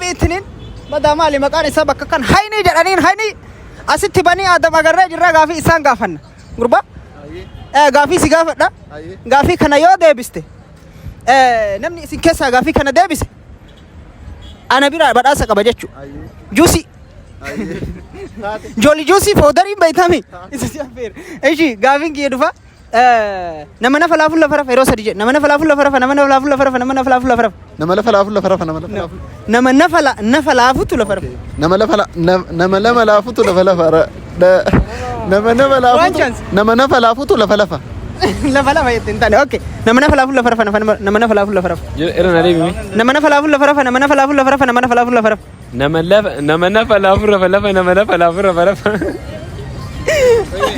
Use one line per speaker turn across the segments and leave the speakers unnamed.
namni ittiin madaa maali maqaan isaa bakka kan hayni jedhaniin hayni asitti banii Adam agarree jirra gaafii isaan gaafanna gurbaa gaafii si gaafadha gaafii kana yoo deebiste namni isin keessaa gaafii kana deebise ana bira badhaasa qaba jechu juusi jolli juusi foodariin baytami isa si affeer eshi gaafiin kiyya dhufa nama nafa laafuun lafa rafa yeroo sadi jedhe nama nafa laafuun lafa rafa nama nafa laafuun lafa rafa nama nafa laafuun lafa rafa
nama lafa laafuun lafa rafa nama
nafa laafuutu lafa rafa
nama lama laafuutu lafa lafa nama nafa laafuutu lafa lafa
lafa lafa yettiin taane okay nama nafa laafuun lafa rafa nama nafa laafuun lafa rafa
Era na deemi.
nama nafa laafuun lafa rafa nama nafa laafuun lafa rafa nama nafa laafuun lafa rafa
Nama nafa laafuun lafa lafa nama nafa laafuun lafa rafa.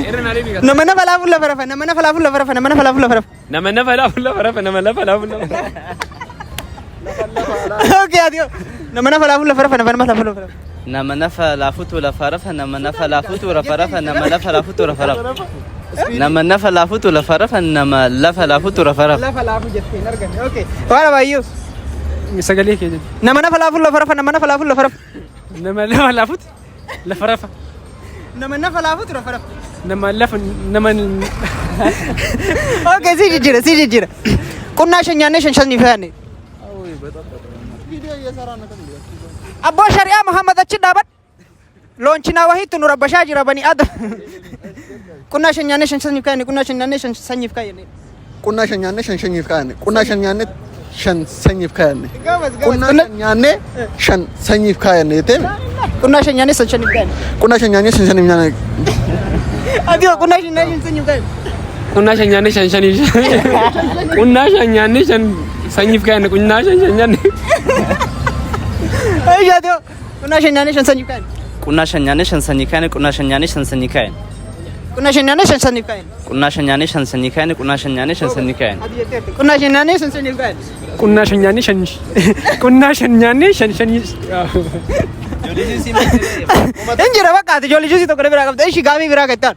Era na deemi.
nama nafa laafuun lafa rafa nama nafa laafuun lafa rafa nama nafa laafuun lafa rafa
Nama nafa laafuun lafa rafa nama nafa laafuun lafa.
okay adio nama nafa laafuun lafa rafa nama nafa laafuun lafa rafa
nama nafa laafuutu lafa rafa nama nafa laafuutu lafa rafa nama nafa laafuutu lafa rafa nama nafa laafuutu lafa rafa nama lafa laafuutu lafa rafa
lafa laafu jettiin argame okay wala baay'ee
Sagalee kee jedhu.
nama nafa laafuun lafa rafa nama nafa laafuun lafa rafa
Nama lafa laafuut lafa rafa.
nama nafa laafuutu lafa rafa
Nama lafa nama
okay si jijjiira qunnaa shanyaannee shanshanii fayyane abboo shari'aa Muhammad achi dhaabat lonchinaa wahiitu nu rabbashaa jira bani Adam qunnaa shanyaannee shanshaniif kaayane qunnaa shanyaannee shanshaniif kaayane
qunnaa shanyaannee shanshaniif kaayane qunnaa shanyaannee shan sanyiif kaayane qunnaa shanyaannee shan sanyiif kaayane yetem
qunnaa shanyaannee shanshaniif kaayane
qunnaa shanyaannee shanshaniif kaayane
adio qunnaa shanyaannee shanshaniif kaayane
Qunnaa shanyaannee shan shaniif. Qunnaa shanyaannee shan sanyiif kaayane qunnaa shan shanyaannee.
ay adio qunnaa shanyaannee shanshaniif kaayane
qunnaa shanyaannee shan sanyii kaayane qunnaa shanyaannee shan sanyii kaayane
qunnaa shanyaannee shanshaniif kaayane
qunnaa shanyaannee shan sanyii kaayane qunnaa shanyaannee shan sanyii kaayane
qunnaa shanyaannee shanshaniif kaayane
Qunnaa shanyaannee shan. Qunnaa shanyaannee shan shanii.
injira bakkaati ijoollee juusii tokko biraa qabda ishii gaafii biraa gattaan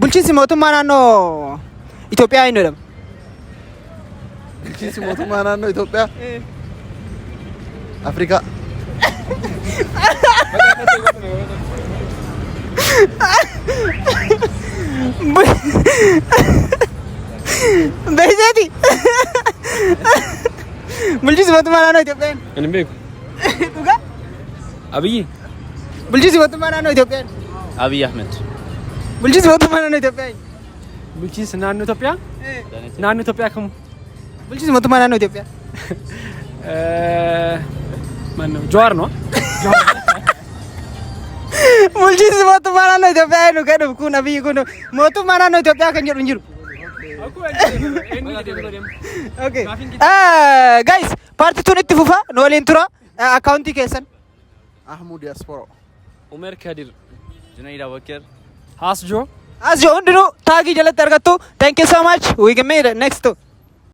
bulchiinsi mootummaa naannoo Itoophiyaa hin jedhamu
bulchiinsi mootummaa naannoo Itoophiyaa Afrikaa
beekseti bulchiinsi mootummaa naannoo Itoophiyaa
Ani beeku.
dhugaa
Abiyyi.
bulchiinsi mootummaa naannoo Itoophiyaa
Abiy Ahmed
bulchiinsi mootummaa naannoo Itoophiyaa
Bulchiinsa naannoo Itoophiyaa. Naannoo Itoophiyaa kamu.
bulchiinsi mootummaa naannoo Itoophiyaa
Manno Jawaar no.
bulchiinsi mootummaa naannoo Itoophiyaa nu gadhu kun abiyyi kun mootummaa naannoo Itoophiyaa kan jedhu hin jiru okay guys party tun itti fufa nu waliin tura accountii keessan
Ahmud Diaspora
Umar Kadir.
Junaid Abubakar
Hasjo.
as you hundinuu taagii jalatti argattu thank you so much we can meet next